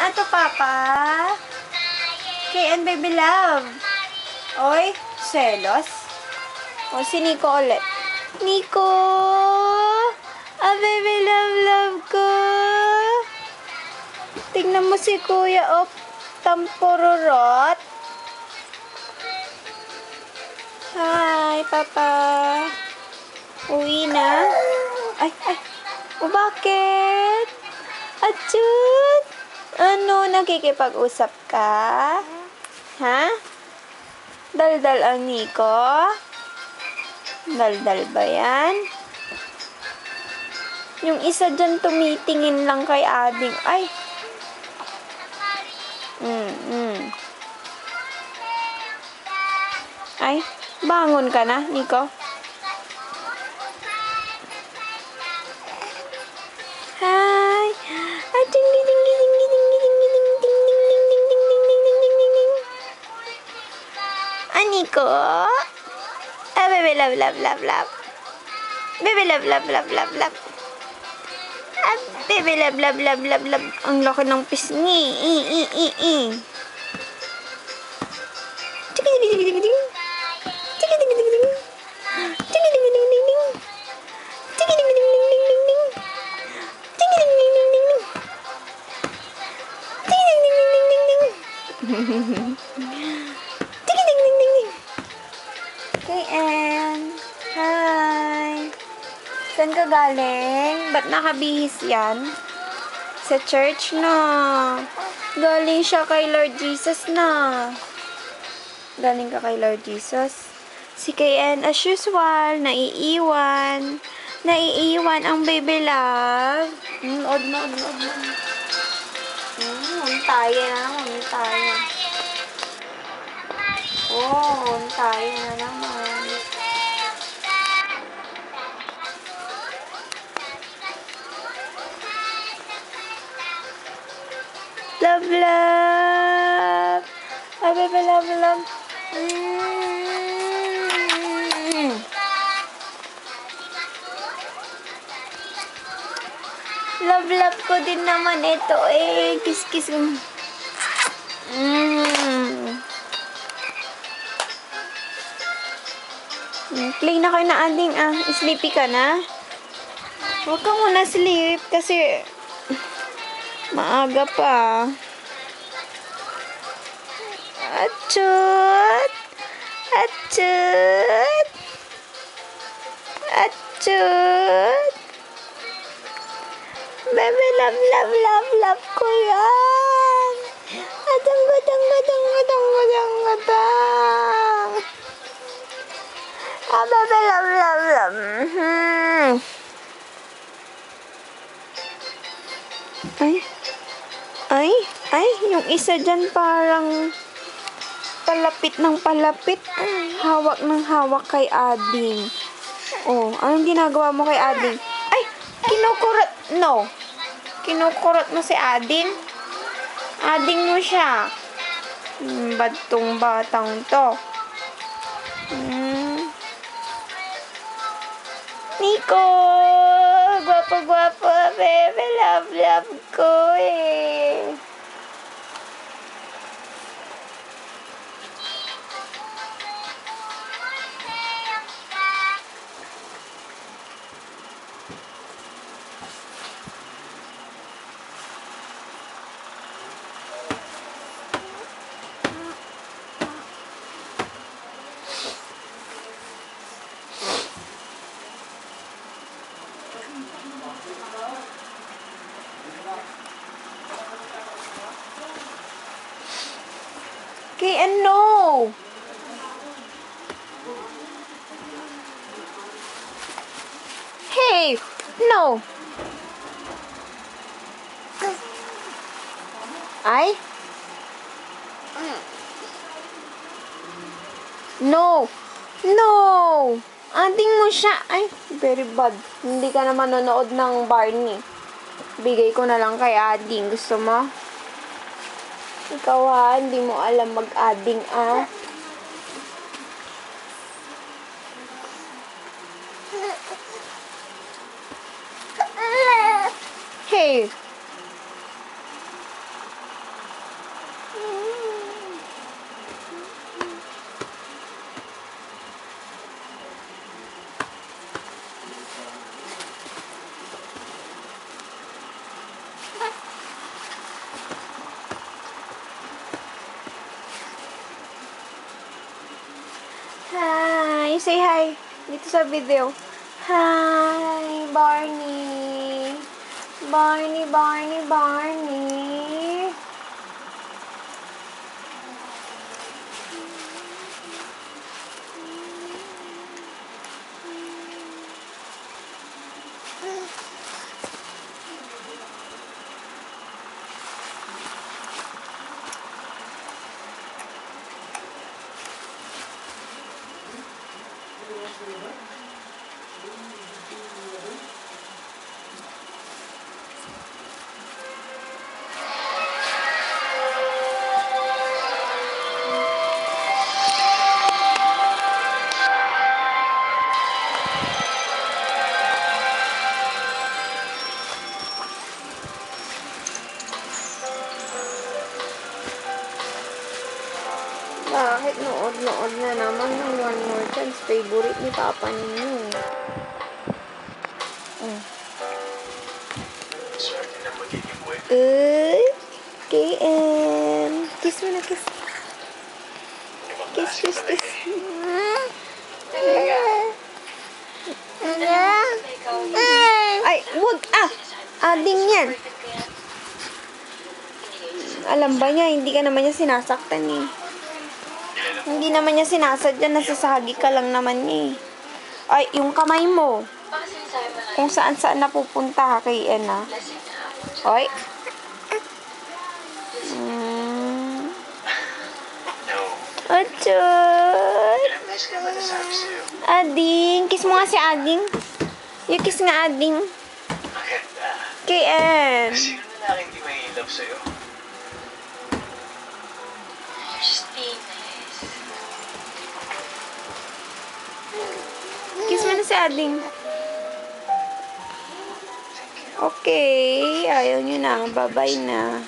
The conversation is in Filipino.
ato, Papa? Kay baby love. Oy, selos. O, si Nico ulit. Nico! Baby love ko. Tingnan mo si Kuya, tampururot. Hi, Papa. Uwi na? Ay. O, bakit? Achut! Ano, nakikipag-usap ka? Ha? Daldal ang Nico? Daldal ba yan? Yung isa dyan tumitingin lang kay Ading. Ay! Ay, bangon ka na, Nico? Hi! Ay, ding ding ding ding ding ding ding ding ding ding ding ding ding ding ding ding ding ding. Nico? Baby love. Baby love. Baby love. Ang laki ng pisngi. KN. Hi. Saan ka galing? Ba't nakabihis yan? Sa church na. Galing siya kay Lord Jesus na. Galing ka kay Lord Jesus. Si KN, as usual, naiiwan. Naiiwan ang baby love. Od na. Tayo na. Tayo na naman. Love. Ay, baby, love. Love ko din naman ito Kiss. Play na kayo na, Ading, Sleepy ka na? Huwag ka muna sleep kasi maaga pa. Achut! Baby, love ko yan. Adang. Baby, love. Ay, yung isa dyan parang palapit. Hawak kay Ading. Oh, anong ginagawa mo kay Ading? Ay, kinukurot mo si Ading? Ading mo siya. Bad tong batang to. Nico! Gwapo, baby, love ko no! Hey! No! Ay? No! Ading mo siya. Ay, very bad. Hindi ka naman nanonood ng Barney. Bigay ko na lang kay Ading. Gusto mo? Ikaw hindi mo alam mag-ading Hey! say hi. Dito sa video. Hi, Barney. Barney, Barney, Barney. Bakit nood na naman ng One More Chance? Favorite ni Papa ninyo. KM. Kiss mo na, kiss. Kiss, kiss, kiss. Ay, wag! Ading yan. Alam ba niya, hindi ka naman niya sinasaktan eh. Hindi naman niya sinasadya, nasasagi ka lang naman niya eh. Ay, yung kamay mo. Kung saan-saan napupunta ha kay Ena. Hoy. Achot. Ading. Kiss mo nga si Ading. Yung kiss nga Ading. Kay En. Sino na lang hindi may love sa'yo? Kiss mo na si Ading. Okay. Ayaw nyo na. Bye-bye na.